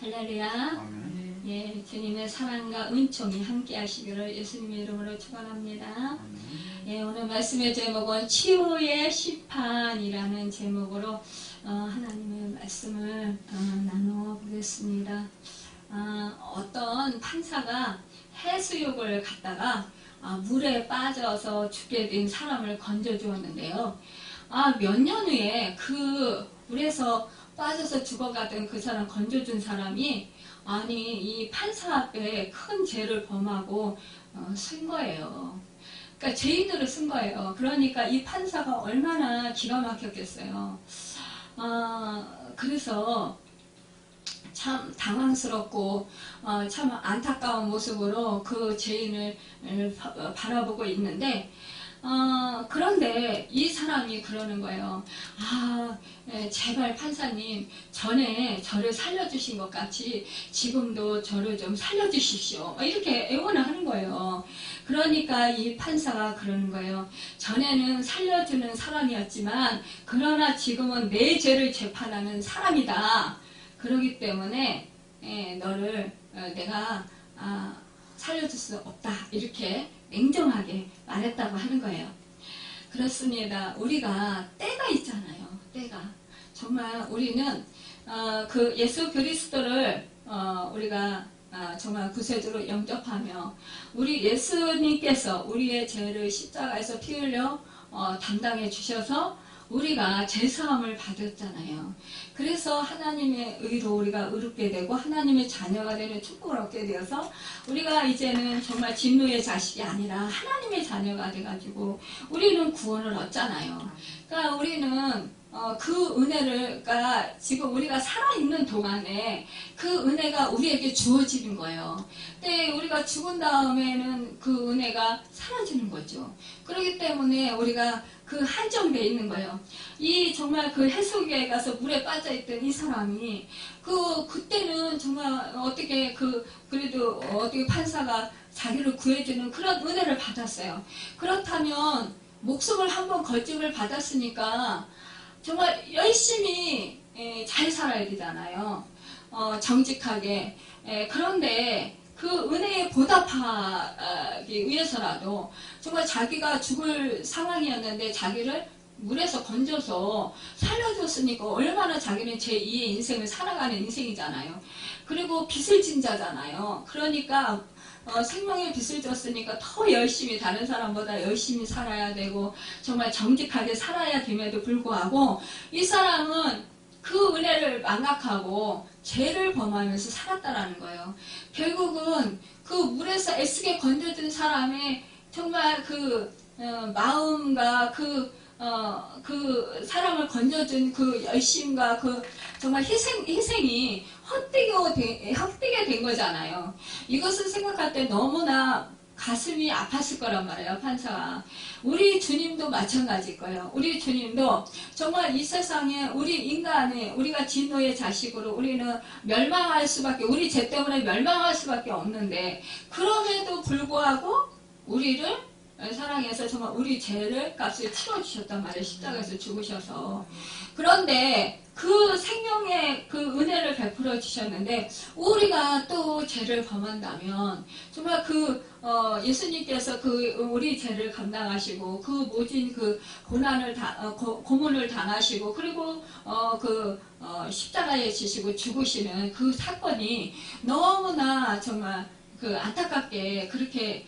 할렐루야. 아멘. 예, 주님의 사랑과 은총이 함께 하시기를 예수님의 이름으로 축원합니다. 아멘. 예, 오늘 말씀의 제목은 치유의 심판이라는 제목으로 하나님의 말씀을 나눠보겠습니다. 어떤 판사가 해수욕을 갔다가 물에 빠져서 죽게 된 사람을 건져주었는데요. 몇 년 후에 그 물에서 빠져서 죽어가던 그 사람 건져준 사람이 이 판사 앞에 큰 죄를 범하고 쓴 거예요. 그러니까 죄인으로 쓴 거예요. 그러니까 이 판사가 얼마나 기가 막혔겠어요. 그래서 참 당황스럽고 참 안타까운 모습으로 그 죄인을 바라보고 있는데 그런데 이 사람이 그러는 거예요. 제발 판사님, 전에 저를 살려주신 것 같이 지금도 저를 좀 살려주십시오. 이렇게 애원을 하는 거예요. 그러니까 이 판사가 그러는 거예요. 전에는 살려주는 사람이었지만 그러나 지금은 내 죄를 재판하는 사람이다. 그러기 때문에 너를 내가 살려줄 수 없다. 이렇게 냉정하게 말했다고 하는 거예요. 그렇습니다. 우리가 때가 있잖아요. 때가. 정말 우리는 그 예수 그리스도를 우리가 정말 구세주로 영접하며 우리 예수님께서 우리의 죄를 십자가에서 피 흘려 담당해 주셔서 우리가 죄사함을 받았잖아요. 그래서 하나님의 의로 우리가 의롭게 되고 하나님의 자녀가 되는 축복을 얻게 되어서 우리가 이제는 정말 진노의 자식이 아니라 하나님의 자녀가 돼가지고 우리는 구원을 얻잖아요. 그러니까 우리는 그 은혜가 지금 우리가 살아있는 동안에 그 은혜가 우리에게 주어지는 거예요. 근데 우리가 죽은 다음에는 그 은혜가 사라지는 거죠. 그렇기 때문에 우리가 그 한정되어 있는 거예요. 정말 그 해수욕에 가서 물에 빠져있던 이 사람이 그때는 정말 그래도 어떻게 판사가 자기를 구해주는 그런 은혜를 받았어요. 그렇다면 목숨을 한번 걸짐을 받았으니까 정말 열심히 잘 살아야 되잖아요. 정직하게. 그런데 그 은혜에 보답하기 위해서라도 정말 자기가 죽을 상황이었는데 자기를 물에서 건져서 살려줬으니까 얼마나 자기는 제2의 인생을 살아가는 인생이잖아요. 그리고 빚을 진 자잖아요. 그러니까 생명의 빚을 졌으니까 더 열심히 다른 사람보다 열심히 살아야 되고 정말 정직하게 살아야 됨에도 불구하고 이 사람은 그 은혜를 망각하고 죄를 범하면서 살았다라는 거예요. 결국은 그 물에서 애쓰게 건져준 사람의 정말 마음과 그 사람을 건져준 그 열심과 그 정말 희생이 헛되게 된 거잖아요. 이것을 생각할 때 너무나 가슴이 아팠을 거란 말이에요, 판사가. 우리 주님도 마찬가지일 거예요. 우리 주님도 정말 이 세상에 우리가 진노의 자식으로 우리는 우리 죄 때문에 멸망할 수밖에 없는데, 그럼에도 불구하고 우리를 사랑해서 정말 우리 죄를 값을 치러주셨단 말이에요. 십자가에서 죽으셔서. 그런데 그 생명의 그 은혜를 베풀어 주셨는데 우리가 또 죄를 범한다면 정말 예수님께서 우리 죄를 감당하시고 그 모진 고문을 당하시고 그리고 십자가에 지시고 죽으시는 그 사건이 너무나 정말 안타깝게 그렇게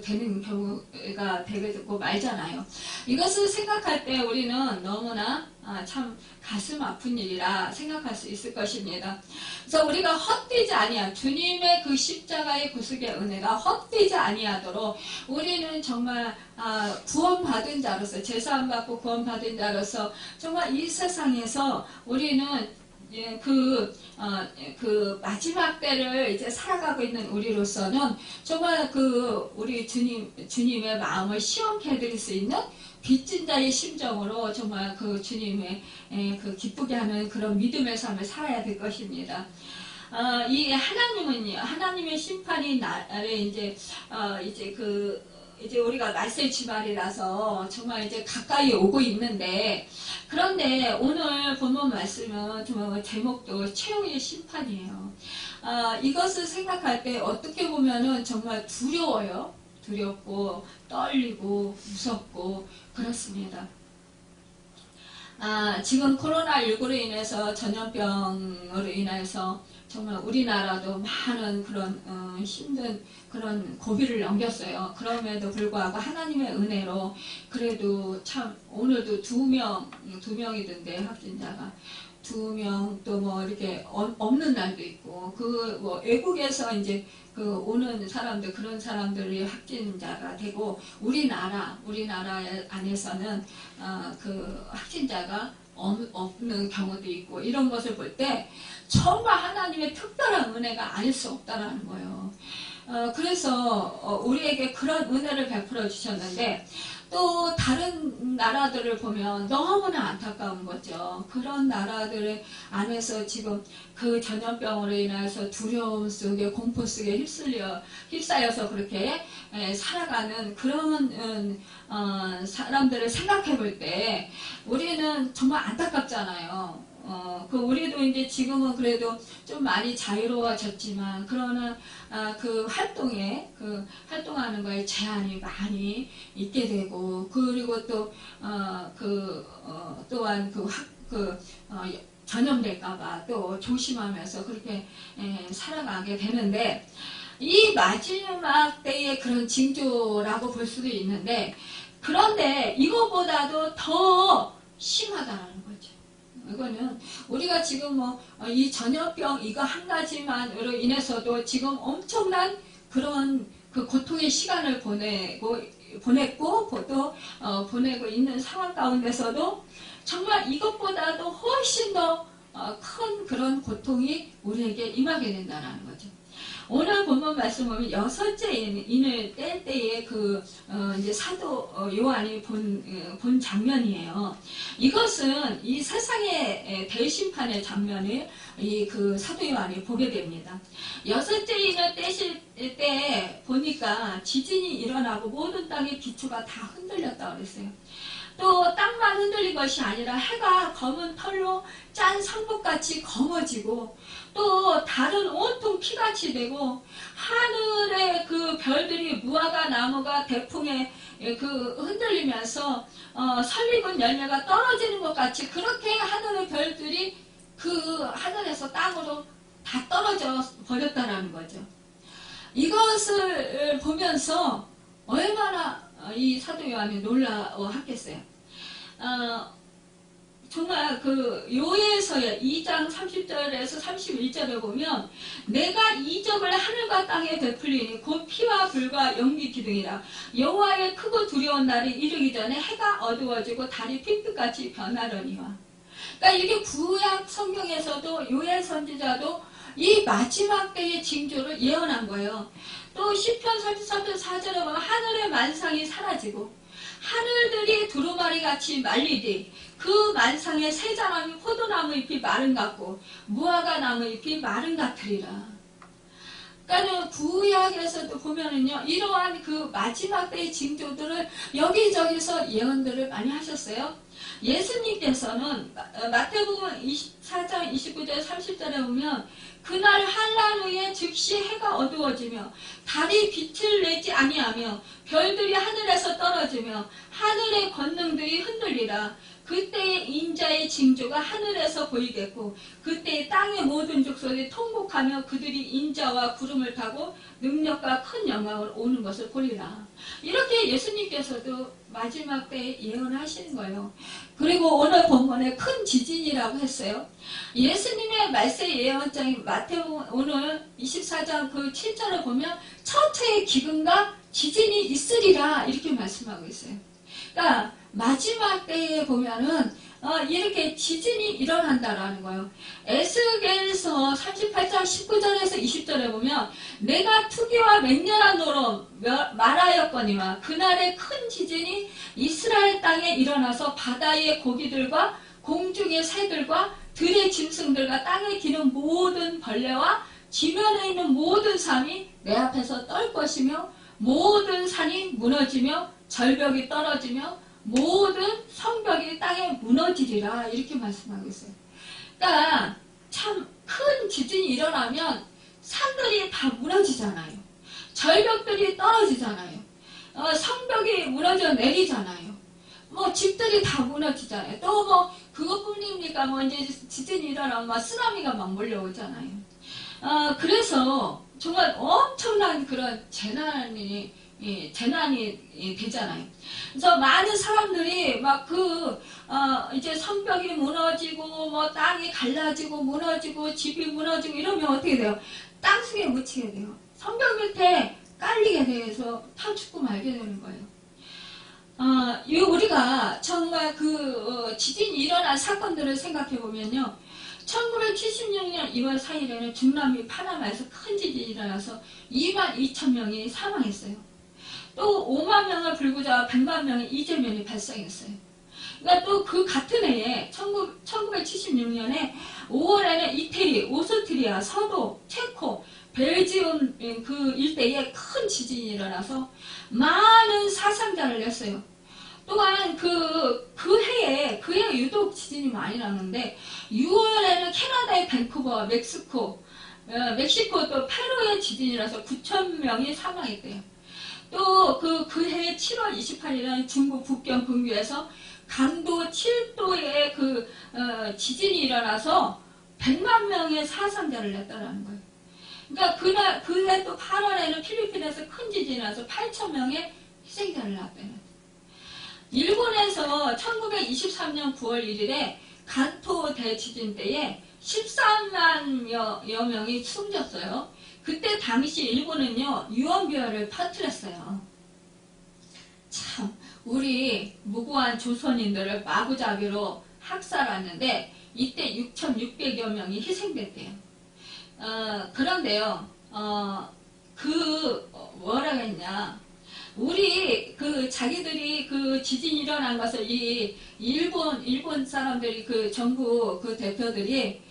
되는 경우가 되고 말잖아요. 이것을 생각할 때 우리는 너무나 참 가슴 아픈 일이라 생각할 수 있을 것입니다. 그래서 우리가 헛되지 아니한 주님의 그 십자가의 구속의 은혜가 헛되지 아니하도록 우리는 정말 구원받은 자로서 제사함 받고 구원받은 자로서 정말 이 세상에서 우리는 마지막 때를 이제 살아가고 있는 우리로서는 정말 우리 주님의 마음을 시원케 해드릴 수 있는 빚진 자의 심정으로 정말 주님의 기쁘게 하는 그런 믿음의 삶을 살아야 될 것입니다. 이 하나님은요, 하나님의 심판이 나를 이제 이제 우리가 날쌘 주말이라서 정말 이제 가까이 오고 있는데, 그런데 오늘 본문 말씀은 정말 제목도 최후의 심판이에요. 이것을 생각할 때 어떻게 보면은 정말 두려워요. 두렵고 떨리고 무섭고 그렇습니다. 지금 코로나19로 인해서 전염병으로 인해서 정말 우리나라도 많은 그런 힘든 그런 고비를 넘겼어요. 그럼에도 불구하고 하나님의 은혜로 그래도 참 오늘도 두 명이던데 확진자가 2명 또 뭐 이렇게 없는 날도 있고 그 뭐 외국에서 이제 그 오는 사람들 그런 사람들이 확진자가 되고 우리나라 안에서는 그 확진자가 없는 경우도 있고 이런 것을 볼 때 정말 하나님의 특별한 은혜가 아닐 수 없다라는 거예요. 그래서 우리에게 그런 은혜를 베풀어 주셨는데 또 다른 나라들을 보면 너무나 안타까운 거죠. 그런 나라들 안에서 지금 그 전염병으로 인해서 두려움 속에 공포 속에 휩싸여서 그렇게 살아가는 그런 사람들을 생각해 볼 때 우리는 정말 안타깝잖아요. 우리도 이제 지금은 그래도 좀 많이 자유로워졌지만, 그러나, 활동하는 거에 제한이 많이 있게 되고, 그리고 또, 또한 전염될까봐 또 조심하면서 그렇게 살아가게 되는데, 이 마지막 때의 그런 징조라고 볼 수도 있는데, 그런데 이거보다도 더 심하다는 거죠. 이거는 우리가 지금 이 전염병 이거 한 가지만으로 인해서도 지금 엄청난 그런 그 고통의 시간을 보냈고 또 보내고 있는 상황 가운데서도 정말 이것보다도 훨씬 더 큰 그런 고통이 우리에게 임하게 된다는 거죠. 오늘 본문 말씀 보면 여섯째 인을 뗄 때에 이제 사도 요한이 본 장면이에요. 이것은 이 세상의 대심판의 장면을 그 사도 요한이 보게 됩니다. 여섯째 인을 떼실 때 보니까 지진이 일어나고 모든 땅의 기초가 다 흔들렸다고 그랬어요. 또 땅만 흔들린 것이 아니라 해가 검은 털로 짠 상복같이 검어지고 또 달은 온통 피같이 되고 하늘의 그 별들이 무화과 나무가 대풍에 흔들리면서 설익은 열매가 떨어지는 것 같이 그렇게 하늘의 별들이 그 하늘에서 땅으로 다 떨어져 버렸다라는 거죠. 이것을 보면서 얼마나 이 사도 요한이 놀라워하겠어요. 정말 요에서의 2장 30절에서 31절에 보면 내가 이적을 하늘과 땅에 베풀리니 곧 피와 불과 연기 기둥이라 여호와의 크고 두려운 날이 이르기 전에 해가 어두워지고 달이 핑크같이 변하려니와. 그러니까 이렇게 구약 성경에서도 요엘 선지자도 이 마지막 때의 징조를 예언한 거예요. 또 시편 33편 4절에 보면 하늘의 만상이 사라지고 하늘들이 두루마리같이 말리되 그 만상에 새자나무 포도나무 잎이 마른 같고 무화과 나무 잎이 마른 같으리라. 그러니까 구약에서도 보면은요 이러한 그 마지막 때의 징조들을 여기저기서 예언들을 많이 하셨어요. 예수님께서는 마태복음 24장 29절 30절에 보면 그날 한란 후에 즉시 해가 어두워지며 달이 빛을 내지 아니하며 별들이 하늘에서 떨어지며 하늘의 권능들이 흔들리라. 그때의 인자의 징조가 하늘에서 보이겠고 그때의 땅의 모든 족속이 통곡하며 그들이 인자와 구름을 타고 능력과 큰 영광을 오는 것을 보리라. 이렇게 예수님께서도 마지막 때에 예언하시는 거예요. 그리고 오늘 본문에 큰 지진이라고 했어요. 예수님의 말세 예언장인 마태복음 오늘 24장 7절을 보면 천체의 기근과 지진이 있으리라 이렇게 말씀하고 있어요. 그러니까 마지막 때에 보면은 이렇게 지진이 일어난다라는 거예요. 에스겔서 38장 19절에서 20절에 보면 내가 투기와 맹렬한 노로 말하였거니와 그날의 큰 지진이 이스라엘 땅에 일어나서 바다의 고기들과 공중의 새들과 들의 짐승들과 땅에 기는 모든 벌레와 지면에 있는 모든 삶이 내 앞에서 떨 것이며 모든 산이 무너지며 절벽이 떨어지며 모든 성벽이 땅에 무너지리라 이렇게 말씀하고 있어요. 그러니까 참 큰 지진이 일어나면 산들이 다 무너지잖아요. 절벽들이 떨어지잖아요. 성벽이 무너져 내리잖아요. 뭐 집들이 다 무너지잖아요. 또 뭐 그것뿐입니까? 뭐 이제 지진이 일어나면 막 쓰나미가 막 몰려오잖아요. 그래서 정말 엄청난 그런 재난이 되잖아요. 그래서 많은 사람들이 막 이제 성벽이 무너지고, 뭐 땅이 갈라지고, 무너지고, 집이 무너지고 이러면 어떻게 돼요? 땅속에 묻히게 돼요. 성벽 밑에 깔리게 돼서 다 죽고 말게 되는 거예요. 우리가 정말 지진이 일어난 사건들을 생각해 보면요. 1976년 2월 4일에는 중남미 파나마에서 큰 지진이 일어나서 22,000명이 사망했어요. 또 5만 명을 불구자 100만 명의 이재민이 발생했어요. 그러니까 또 그 같은 해에 1976년에 5월에는 이태리, 오스트리아, 서도, 체코, 벨지움 그 일대에 큰 지진이 일어나서 많은 사상자를 냈어요. 또한 그 해에 유독 지진이 많이 나는데 6월에는 캐나다의 밴쿠버, 멕시코 또 페루의 지진이라서 9,000명이 사망했대요. 또 그 해 7월 28일에는 중국 북경 근교에서 강도 7도의 지진이 일어나서 100만 명의 사상자를 냈다는 거예요. 그러니까 그해 또 8월에는 필리핀에서 큰 지진이 나서 8,000명의 희생자를 낳았대요. 일본에서 1923년 9월 1일에 간토 대지진 때에 13만여 명이 숨졌어요. 그때 당시 일본은요, 유언비어를 퍼뜨렸어요. 참, 우리 무고한 조선인들을 마구잡이로 학살하는데 이때 6,600여 명이 희생됐대요. 그런데요, 뭐라 했냐. 우리 자기들이 지진이 일어난 것을 일본 사람들이 정부 대표들이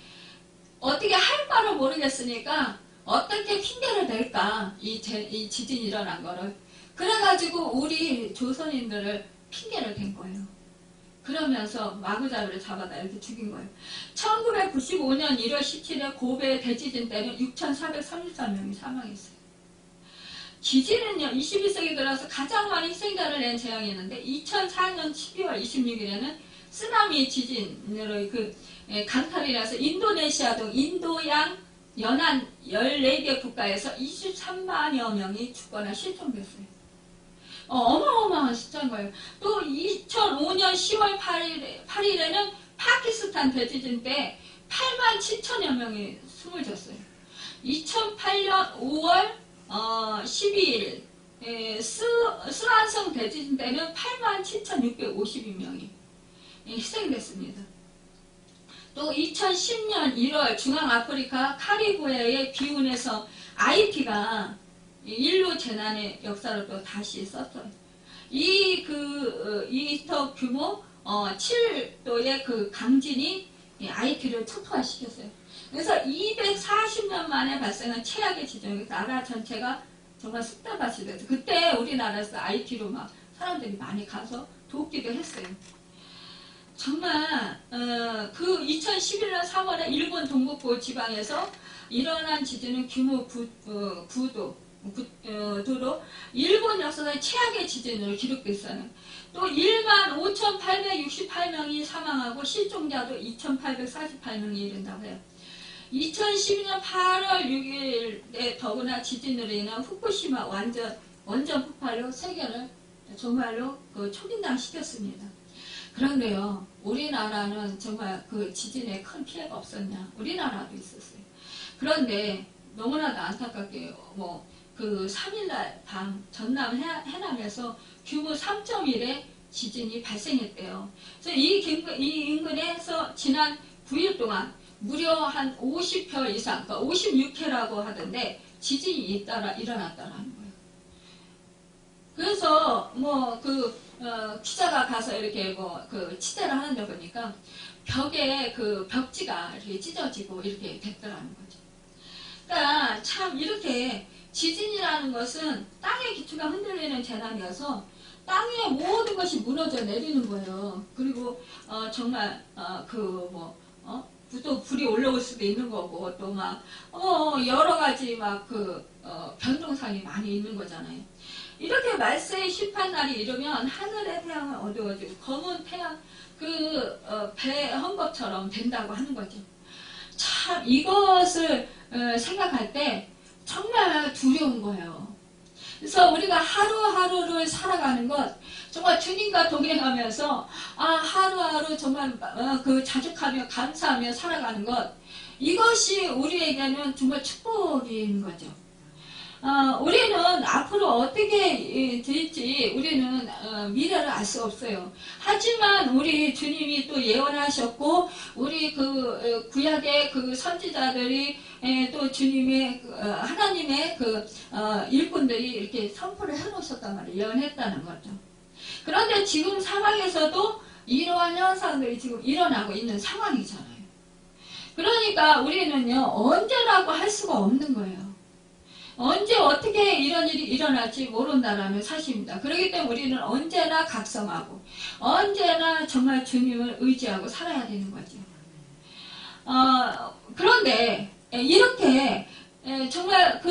어떻게 할 바를 모르겠으니까 어떻게 핑계를 댈까 이 지진이 일어난 거를 그래가지고 우리 조선인들을 핑계를 댄 거예요. 그러면서 마구잡이를 잡아다 이렇게 죽인 거예요. 1995년 1월 17일 고베 대지진 때는 6,434명이 사망했어요. 지진은요, 21세기 들어서 가장 많은 희생자를 낸 재앙이었는데 2004년 12월 26일에는 쓰나미 지진으로 강탈이 나서 인도네시아 등 인도양 연안 14개 국가에서 23만여 명이 죽거나 실종됐어요. 어마어마한 숫자인 거예요. 또 2005년 10월 8일에는 파키스탄 대지진 때 8만 7천여 명이 숨을 졌어요. 2008년 5월 12일 스완성 대지진 때는 8만 7,652명이 희생됐습니다. 또 2010년 1월 중앙아프리카 카리브해의 비운에서 아이티가 인류 재난의 역사로 또 다시 썼어요. 이터 규모 7도의 강진이 아이티를 초토화시켰어요. 그래서 240년 만에 발생한 최악의 지진이 나라 전체가 정말 쑥대밭이 됐어요. 그때 우리나라에서 아이티로 막 사람들이 많이 가서 돕기도 했어요. 정말 2011년 3월에 일본 동북부 지방에서 일어난 지진은 규모 9도로 일본 역사상 최악의 지진으로 기록됐어요. 또 15,868명이 사망하고 실종자도 2,848명이 이른다고 해요. 2012년 8월 6일에 더구나 지진으로 인한 후쿠시마 원전 폭발로 세계를 정말로 초긴장시켰습니다. 그런데요, 우리나라는 정말 지진에 큰 피해가 없었냐? 우리나라도 있었어요. 그런데 너무나도 안타깝게 3일날 밤 전남 해남에서 규모 3.1의 지진이 발생했대요. 그래서 이 인근에서 지난 9일 동안 무려 한 50회 이상, 그러니까 56회라고 하던데 지진이 일어났다는 거예요. 그래서 기자가 가서 이렇게 취재를 하는데 보니까 벽에 벽지가 이렇게 찢어지고 이렇게 됐더라는 거죠. 그러니까 참 이렇게 지진이라는 것은 땅의 기초가 흔들리는 재난이어서 땅 위에 모든 것이 무너져 내리는 거예요. 그리고 정말 또 불이 올라올 수도 있는 거고 또 막 여러 가지 막 변동상이 많이 있는 거잖아요. 이렇게 말세의 심판날이 이르면 하늘의 태양은 어두워지고 검은 태양 배한 것처럼 된다고 하는 거죠. 참 이것을 생각할 때 정말 두려운 거예요. 그래서 우리가 하루하루를 살아가는 것 정말 주님과 동행하면서 하루하루 정말 자축하며 감사하며 살아가는 것 이것이 우리에게는 정말 축복인 거죠. 우리는 앞으로 어떻게 될지 우리는 미래를 알 수 없어요. 하지만 우리 주님이 또 예언하셨고 우리 구약의 선지자들이 또 주님의 하나님의 일꾼들이 이렇게 선포를 해놓으셨단 말이에요. 예언했다는 거죠. 그런데 지금 상황에서도 이러한 현상들이 지금 일어나고 있는 상황이잖아요. 그러니까 우리는요 언제라고 할 수가 없는 거예요. 언제 어떻게 이런 일이 일어날지 모른다라는 사실입니다. 그렇기 때문에 우리는 언제나 각성하고 언제나 정말 주님을 의지하고 살아야 되는 거죠. 그런데 이렇게 정말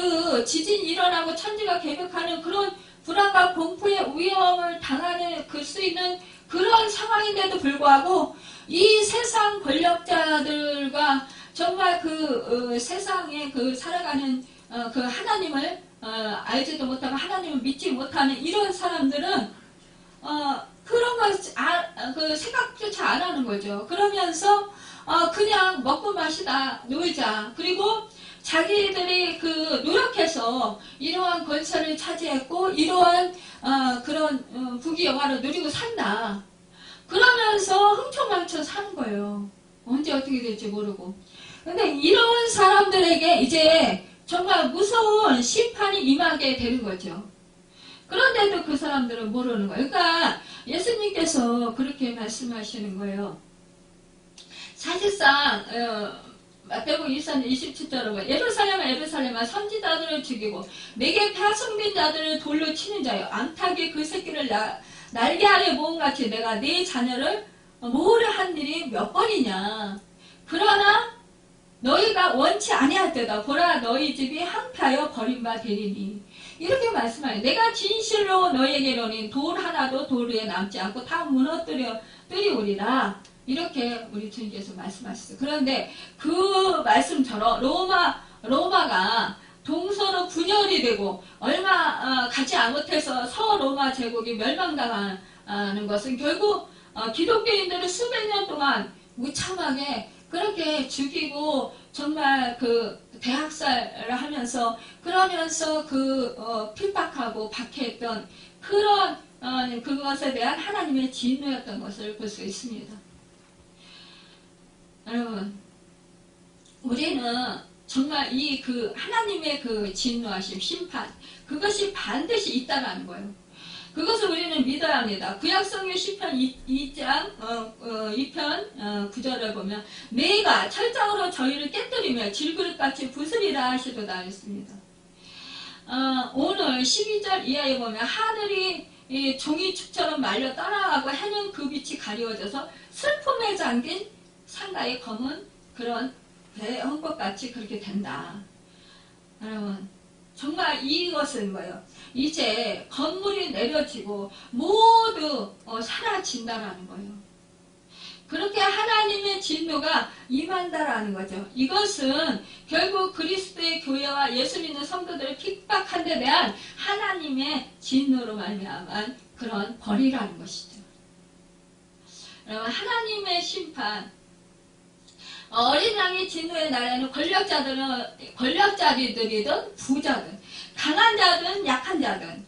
지진이 일어나고 천지가 개벽하는 그런 불안과 공포의 위험을 당하는 수 있는 그런 상황인데도 불구하고 이 세상 권력자들과 정말 세상에 살아가는 하나님을 알지도 못하고 하나님을 믿지 못하는 이런 사람들은 그런 걸 생각조차 안 하는 거죠. 그러면서 그냥 먹고 마시다 놀자. 그리고 자기들이 노력해서 이러한 권세를 차지했고 이러한 그런 부귀영화를 누리고 산다. 그러면서 흥청망청 사는 거예요. 언제 어떻게 될지 모르고. 근데 이런 사람들에게 이제 정말 무서운 심판이 임하게 되는 거죠. 그런데도 그 사람들은 모르는 거예요. 그러니까 예수님께서 그렇게 말씀하시는 거예요. 사실상 마태복음 24장 27절로 예루살렘아 선지자들을 죽이고 내게 파송된 자들을 돌로 치는 자여 암탉이 그 새끼를 날개 아래 모음같이 내가 네 자녀를 모으려 한 일이 몇 번이냐. 그러나 너희가 원치 아니하되다 보라 너희 집이 항폐하여 버림바 되리니. 이렇게 말씀하여 내가 진실로 너희에게 이르노니 돌 하나도 돌 위에 남지 않고 다 무너뜨리우리라. 이렇게 우리 주님께서 말씀하셨어요. 그런데 그 말씀처럼 로마가 동서로 분열이 되고 얼마 가지 못해서 서로마 제국이 멸망당하는 것은 결국 기독교인들을 수백 년 동안 무참하게 그렇게 죽이고 정말 대학살을 하면서 그러면서 핍박하고 박해했던 그런 그것에 대한 하나님의 진노였던 것을 볼 수 있습니다. 여러분, 우리는 정말 하나님의 진노하심, 심판, 그것이 반드시 있다라는 거예요. 그것을 우리는 믿어야 합니다. 구약성경 시편 2장 2편 9절을 보면 내가 철장으로 저희를 깨뜨리며 질그릇같이 부수리라 하시도다 했습니다. 오늘 12절 이하에 보면 하늘이 종이축처럼 말려 떠나가고 해는 그 빛이 가리워져서 슬픔에 잠긴 상가의 검은 그런 배한 것 같이 그렇게 된다. 여러분, 정말 이것은 뭐예요? 이제 건물이 내려지고 모두 사라진다라는 거예요. 그렇게 하나님의 진노가 임한다라는 거죠. 이것은 결국 그리스도의 교회와 예수 믿는 성도들을 핍박한 데 대한 하나님의 진노로 말미암은 그런 벌이라는 것이죠. 여러분, 하나님의 심판, 어린 양의 진노의 날에는 권력자들이든 부자든 강한 자든 약한 자든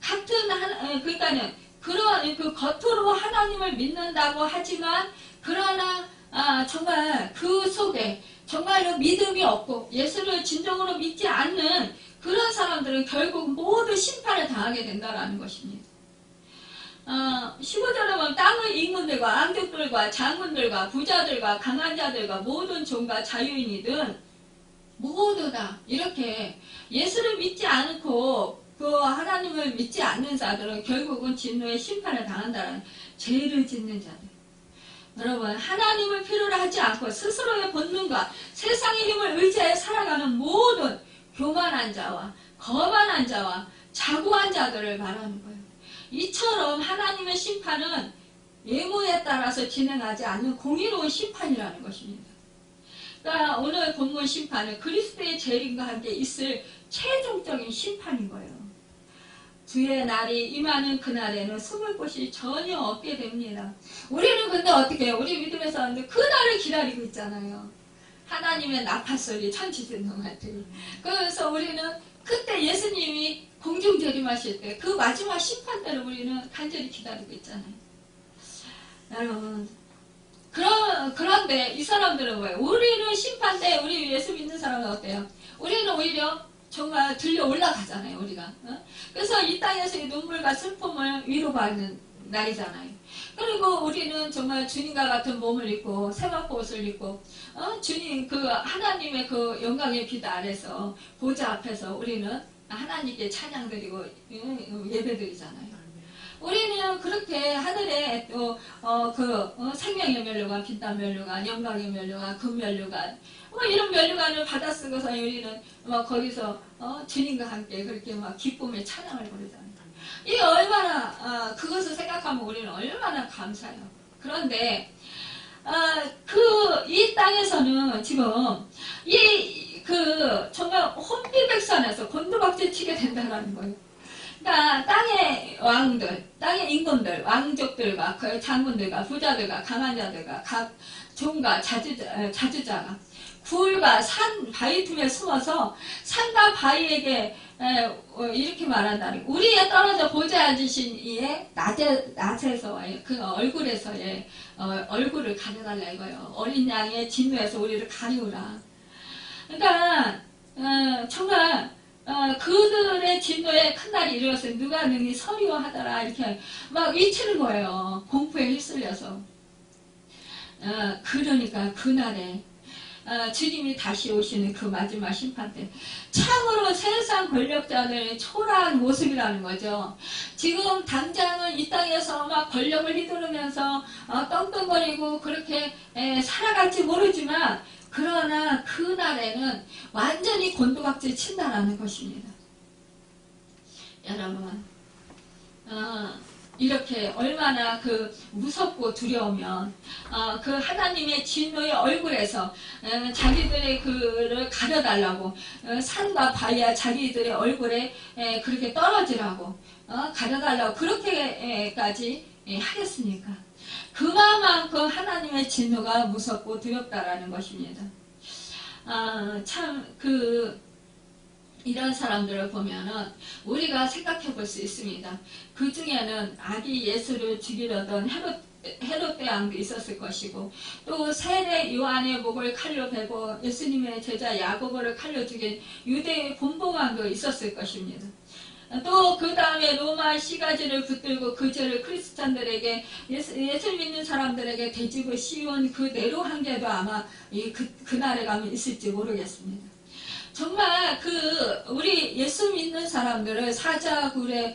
그러니까는 그런 겉으로 하나님을 믿는다고 하지만 그러나 정말 그 속에 정말로 믿음이 없고 예수를 진정으로 믿지 않는 그런 사람들은 결국 모두 심판을 당하게 된다는 것입니다. 15절에 보면 땅의 임금들과 왕족들과 장군들과 부자들과 강한 자들과 모든 종과 자유인이든 모두 다 이렇게 예수를 믿지 않고 그 하나님을 믿지 않는 자들은 결국은 진노의 심판을 당한다는 죄를 짓는 자들. 여러분, 하나님을 필요로 하지 않고 스스로의 본능과 세상의 힘을 의지해 살아가는 모든 교만한 자와 거만한 자와 자고한 자들을 말하는 거예요. 이처럼 하나님의 심판은 예물에 따라서 진행하지 않는 공의로운 심판이라는 것입니다. 그러니까 오늘 본문 심판은 그리스도의 재림과 함께 있을 최종적인 심판인 거예요. 주의 날이 임하는 그날에는 숨을 곳이 전혀 없게 됩니다. 우리는 근데 어떻게 해요? 우리 믿음의 사람들 그 날을 기다리고 있잖아요. 하나님의 나팔소리 천지전능한테. 그래서 우리는 그때 예수님이 공중재림하실 때 그 마지막 심판 때를 우리는 간절히 기다리고 있잖아요. 여러분, 그런데 이 사람들은 뭐예요? 우리는 심판 때 우리 예수 믿는 사람은 어때요? 우리는 오히려 정말 들려 올라가잖아요, 우리가. 그래서 이 땅에서의 눈물과 슬픔을 위로받는 날이잖아요. 그리고 우리는 정말 주님과 같은 몸을 입고 세마포 옷을 입고 주님 그 하나님의 그 영광의 빛 아래서 보좌 앞에서 우리는 하나님께 찬양드리고 예배드리잖아요. 우리는 그렇게 하늘에 또 생명의 면류관, 빛난 면류관, 영광의 면류관, 금면류관 이런 면류관을 받아 쓰고서 우리는 거기서 주님과 함께 그렇게 기쁨의 찬양을 부르잖아요. 이게 얼마나 그것을 생각하면 우리는 얼마나 감사해요. 그런데 이 땅에서는 지금 정말 혼비백산에서 곤두박질 치게 된다는 거예요. 그러니까 땅의 왕들, 땅의 임금들, 왕족들과 그 장군들과 부자들과 강한 자들과 각 종과 자주자가 굴과 산 바위 틈에 숨어서 산과 바위에게 이렇게 말한다는 거예요. 우리에 떨어져 보좌에 앉으신 이의 낮에서의 그 얼굴에서의 얼굴을 가려달라 이거예요. 어린 양의 진노에서 우리를 가리우라. 그러니까 정말 그들의 진노에 큰 날이 이르렀으니 누가 능히 서리워하더라 이렇게 막 외치는 거예요. 공포에 휩쓸려서. 그러니까 그날에 주님이 다시 오시는 그 마지막 심판 때 참으로 세상 권력자들의 초라한 모습이라는 거죠. 지금 당장은 이 땅에서 막 권력을 휘두르면서 떵떵거리고 그렇게 살아갈지 모르지만 그러나 그날에는 완전히 곤두박질 친다라는 것입니다. 여러분, 이렇게 얼마나 무섭고 두려우면 그 하나님의 진노의 얼굴에서 자기들의 그를 가려달라고 산과 바위와 자기들의 얼굴에 그렇게 떨어지라고 가려달라고 그렇게까지 하겠습니까? 그만큼 하나님의 진노가 무섭고 두렵다라는 것입니다. 이런 사람들을 보면은 우리가 생각해 볼 수 있습니다. 그 중에는 아기 예수를 죽이려던 헤롯 대왕도 있었을 것이고 또 세례 요한의 목을 칼로 베고 예수님의 제자 야고보를 칼로 죽인 유대의 분봉왕도 있었을 것입니다. 또 그 다음에 로마 시가지를 붙들고 그 죄를 크리스찬들에게 예수 믿는 사람들에게 대집을 씌운 그 네로 황제도 아마 그날에 가면 있을지 모르겠습니다. 정말 우리 예수 믿는 사람들을 사자굴에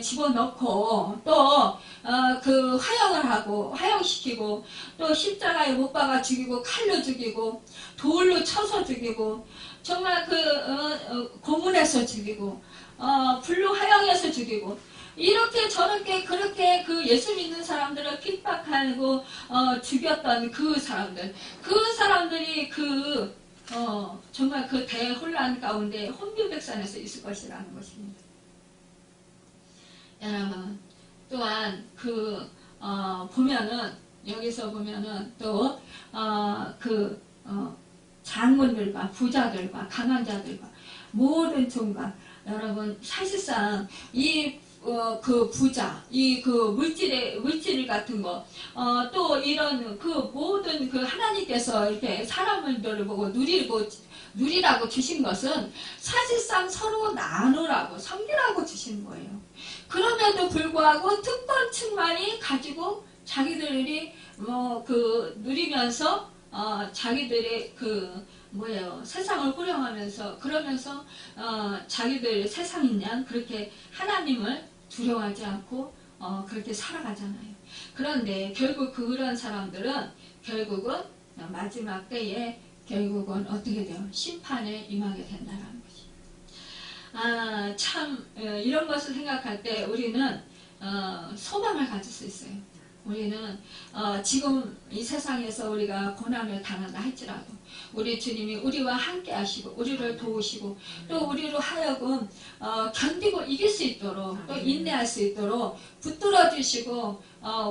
집어넣고 또 화형을 하고 화형시키고 또 십자가에 못 박아 죽이고 칼로 죽이고 돌로 쳐서 죽이고 정말 고문해서 죽이고 불로 화형해서 죽이고 이렇게 저렇게 그렇게 예수 믿는 사람들을 핍박하고 죽였던 그 사람들이 정말 대혼란 가운데 혼비백산에서 있을 것이라는 것입니다. 여러분, 또한 보면은 여기서 보면은 또 장군들과 부자들과 강한 자들과 모든 종과 여러분 사실상 부자, 물질 같은 거, 또 이런 모든 하나님께서 이렇게 사람들을 보고 누리라고 주신 것은 사실상 서로 나누라고, 섬기라고 주신 거예요. 그럼에도 불구하고 특권층만이 가지고 자기들이 누리면서 자기들의 뭐예요? 세상을 호령하면서 그러면서 자기들 세상인 양 그렇게 하나님을 두려워하지 않고 그렇게 살아가잖아요. 그런데 결국 그런 사람들은 결국은 마지막 때에 결국은 어떻게 돼요? 심판에 임하게 된다는 것이. 참 이런 것을 생각할 때 우리는 소망을 가질 수 있어요. 우리는 지금 이 세상에서 우리가 고난을 당한다 할지라도 우리 주님이 우리와 함께 하시고 우리를 도우시고 또 우리로 하여금 견디고 이길 수 있도록 또 인내할 수 있도록 붙들어 주시고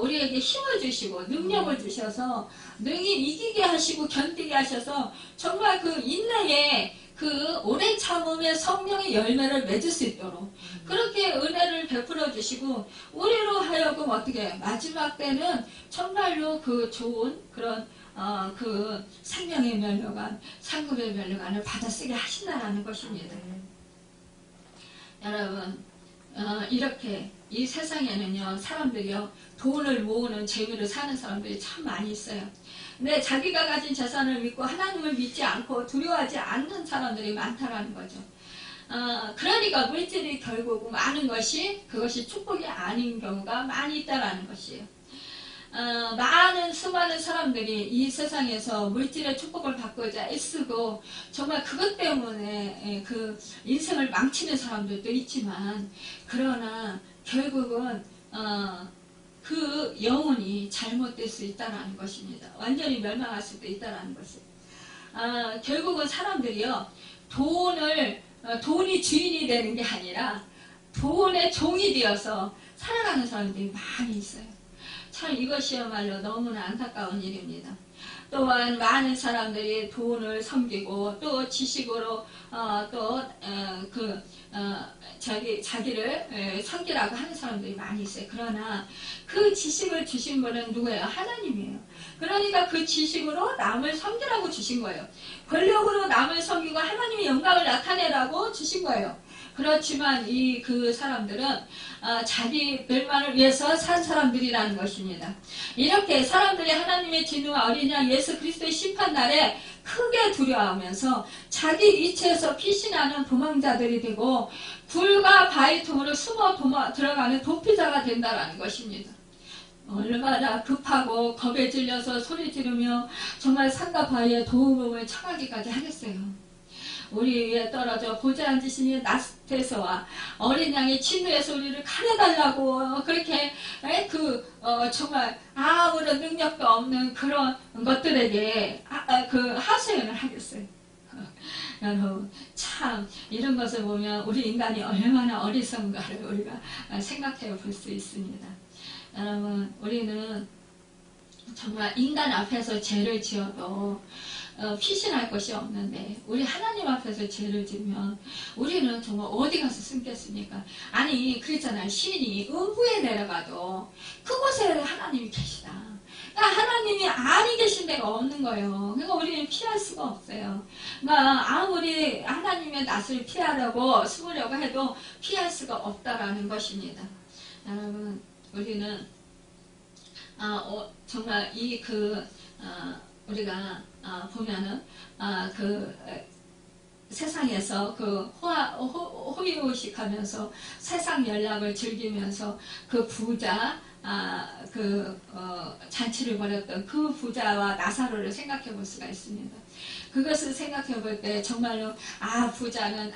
우리에게 힘을 주시고 능력을 주셔서 능히 이기게 하시고 견디게 하셔서 정말 그 인내에 그 오랜 참음의 성령의 열매를 맺을 수 있도록 그렇게 은혜를 베풀어 주시고 우리로 하여금 어떻게 마지막 때는 정말로 그 좋은 그런 그 생명의 면류관, 상급의 면류관을 받아쓰게 하신다라는 것입니다. 여러분 이렇게 이 세상에는요 사람들이요 돈을 모으는 재미로 사는 사람들이 참 많이 있어요. 근데 자기가 가진 재산을 믿고 하나님을 믿지 않고 두려워하지 않는 사람들이 많다라는 거죠. 그러니까 물질이 결국 많은 것이 그것이 축복이 아닌 경우가 많이 있다라는 것이에요. 많은 수많은 사람들이 이 세상에서 물질의 축복을 받고자 애쓰고 정말 그것 때문에 그 인생을 망치는 사람들도 있지만 그러나 결국은 그 영혼이 잘못될 수 있다는 것입니다. 완전히 멸망할 수도 있다는 것이에요. 결국은 사람들이요 돈이 주인이 되는 게 아니라 돈의 종이 되어서 살아가는 사람들이 많이 있어요. 참 이것이야말로 너무나 안타까운 일입니다. 또한 많은 사람들이 돈을 섬기고 또 지식으로 자기를 섬기라고 하는 사람들이 많이 있어요. 그러나 그 지식을 주신 분은 누구예요? 하나님이에요. 그러니까 그 지식으로 남을 섬기라고 주신 거예요. 권력으로 남을 섬기고 하나님의 영광을 나타내라고 주신 거예요. 그렇지만 그 사람들은 자기들만을 위해서 산 사람들이라는 것입니다. 이렇게 사람들이 하나님의 진노와 어린 양 예수 그리스도의 심판날에 크게 두려워하면서 자기 이치에서 피신하는 도망자들이 되고 굴과 바위통으로 숨어 들어가는 도피자가 된다는 것입니다. 얼마나 급하고 겁에 질려서 소리 지르며 정말 산과 바위에 도움을 청하기까지 하겠어요. 우리 위에 떨어져 보좌 앉으시니 나스테서와 어린 양의 진노에서 우리를 가려달라고 그렇게 정말 아무런 능력도 없는 그런 것들에게 하소연을 하겠어요. 여러분 참 이런 것을 보면 우리 인간이 얼마나 어리석은가를 우리가 생각해 볼 수 있습니다. 여러분 우리는 정말 인간 앞에서 죄를 지어도 피신할 것이 없는데 우리 하나님 앞에서 죄를 지으면 우리는 정말 어디 가서 숨겠습니까? 아니 그랬잖아요. 신이 음부에 내려가도 그곳에 하나님이 계시다. 그러니까 하나님이 아니 계신 데가 없는 거예요. 그러니까 우리는 피할 수가 없어요. 그러니까 아무리 하나님의 낯을 피하려고 숨으려고 해도 피할 수가 없다라는 것입니다. 여러분 우리는 정말 우리가 보면은 세상에서 호의호식하면서 세상 연락을 즐기면서 그 부자 잔치를 벌였던 그 부자와 나사로를 생각해 볼 수가 있습니다. 그것을 생각해 볼 때 정말로 부자는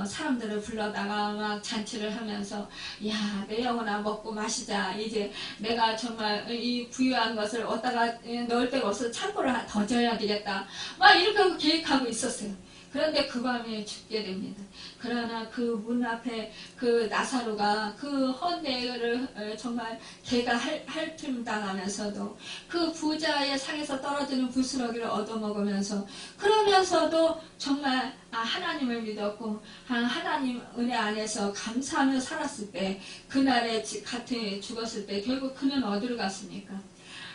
사람들을 불러다가 막 잔치를 하면서 야 내 영혼아 먹고 마시자 이제 내가 정말 이 부유한 것을 어디다가 넣을 데가 없어서 창고를 더 져야 되겠다 막 이렇게 하고 계획하고 있었어요. 그런데 그 밤에 죽게 됩니다. 그러나 그 문 앞에 그 나사로가 그 헌내를 정말 개가 핥음당하면서도 그 부자의 상에서 떨어지는 부스러기를 얻어먹으면서 그러면서도 정말 하나님을 믿었고 하나님 은혜 안에서 감사하며 살았을 때 그날에 같이 죽었을 때 결국 그는 어디로 갔습니까?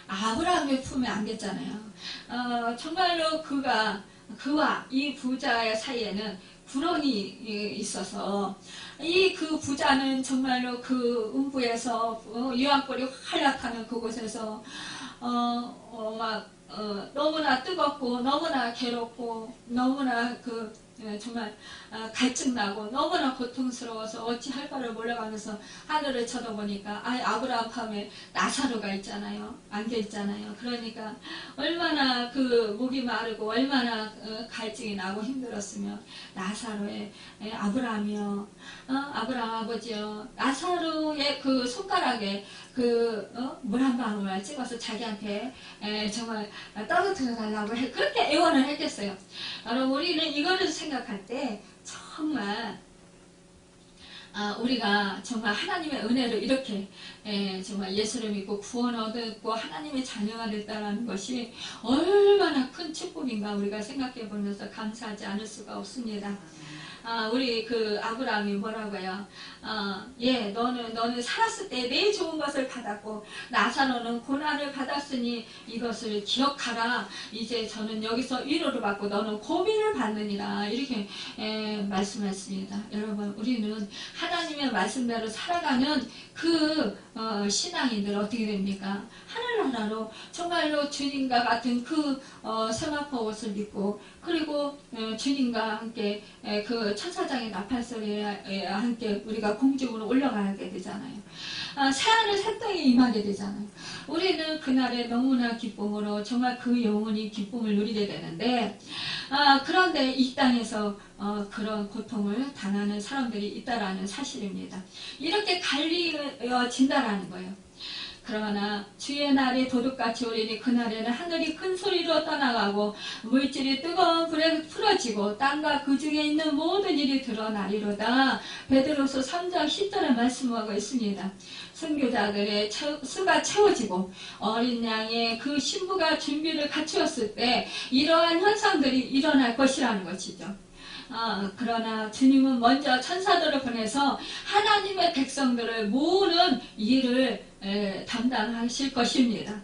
아브라함의 품에 안겼잖아요. 정말로 그와 이 부자의 사이에는 불언이 있어서 그 부자는 정말로 그 음부에서 유황불이 활락하는 그곳에서 너무나 뜨겁고 너무나 괴롭고 너무나 정말 갈증나고 너무나 고통스러워서 어찌할 바를 몰라가면서 하늘을 쳐다보니까 아브라함 밤에 나사로가 있잖아요. 안겨 있잖아요. 그러니까 얼마나 목이 마르고 얼마나 갈증이 나고 힘들었으면 나사로의 아브라함이요, 아브라함 아버지요, 나사로의 손가락에 물 한 방울을 찍어서 자기한테 정말 떨어뜨려 달라고 그렇게 애원을 했겠어요. 여러분, 우리는 이거를 생각할 때 정말 우리가 정말 하나님의 은혜로 이렇게 정말 예수를 믿고 구원 얻었고 하나님의 자녀가 됐다는 것이 얼마나 큰 축복인가 우리가 생각해 보면서 감사하지 않을 수가 없습니다. 우리 아브라함이 뭐라고 해요? 너는 살았을 때 내 좋은 것을 받았고 나사로는 고난을 받았으니 이것을 기억하라. 이제 저는 여기서 위로를 받고 너는 고민을 받느니라. 이렇게 말씀했습니다. 여러분, 우리는 하나님의 말씀대로 살아가는 신앙인들 어떻게 됩니까? 하늘나라로 정말로 주님과 같은 세마포 옷을 입고 그리고 주님과 함께 천사장의 나팔소리에 함께 우리가 공중으로 올라가게 되잖아요. 새하늘 새 땅에 임하게 되잖아요. 우리는 그날에 너무나 기쁨으로 정말 영혼이 기쁨을 누리게 되는데 그런데 이 땅에서 그런 고통을 당하는 사람들이 있다라는 사실입니다. 이렇게 갈리어진다라는 거예요. 그러나 주의 날이 도둑같이 오리니 그날에는 하늘이 큰 소리로 떠나가고 물질이 뜨거운 불에 풀어지고 땅과 그 중에 있는 모든 일이 드러나리로다. 베드로서 3장 10절에 말씀하고 있습니다. 선교자들의 수가 채워지고 어린 양의 신부가 준비를 갖추었을 때 이러한 현상들이 일어날 것이라는 것이죠. 그러나 주님은 먼저 천사들을 보내서 하나님의 백성들을 모으는 일을 담당하실 것입니다.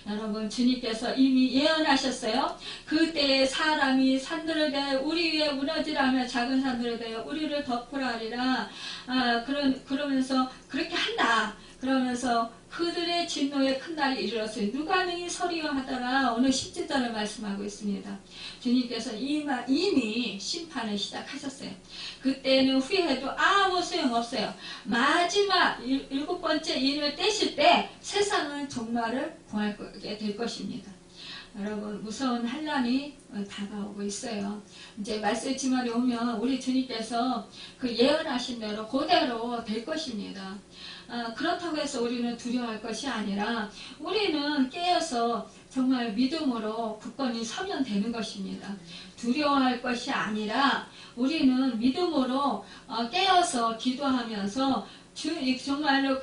여러분, 주님께서 이미 예언하셨어요. 그때에 사람이 산들을 대하여 우리 위에 무너지라며 작은 산들을 대하여 우리를 덮으라 하리라. 그러면서 그렇게 한다. 그러면서 그들의 진노의 큰 날이 이르렀으니 누가 능히 서리요 하더라. 오늘 17절을 말씀하고 있습니다. 주님께서 이미 심판을 시작하셨어요. 그때는 후회해도 아무 소용없어요. 마지막 7번째 인을 떼실 때 세상은 종말을 구하게 될 것입니다. 여러분, 무서운 환난이 다가오고 있어요. 이제 말세 지말이 오면 우리 주님께서 예언하신 대로 그대로 될 것입니다. 그렇다고 해서 우리는 두려워할 것이 아니라 우리는 깨어서 정말 믿음으로 굳건히 서면 되는 것입니다. 두려워할 것이 아니라 우리는 믿음으로 깨어서 기도하면서 정말로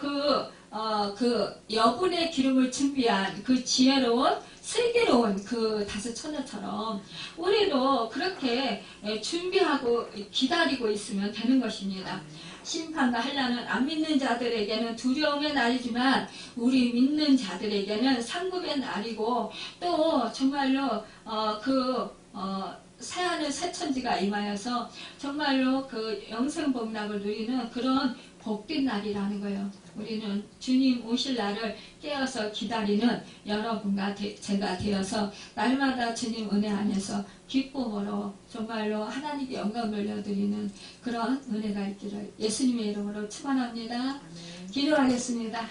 여분의 기름을 준비한 지혜로운 슬기로운 다섯 처녀처럼 우리도 그렇게 준비하고 기다리고 있으면 되는 것입니다. 심판과 환난은 안 믿는 자들에게는 두려움의 날이지만 우리 믿는 자들에게는 상급의 날이고 또 정말로 새하늘 새천지가 임하여서 정말로 영생 복락을 누리는 그런 복된 날이라는 거예요. 우리는 주님 오실 날을 깨어서 기다리는 여러분과 제가 되어서 날마다 주님 은혜 안에서 기쁨으로 정말로 하나님께 영광 돌려드리는 그런 은혜가 있기를 예수님의 이름으로 축원합니다. 기도하겠습니다.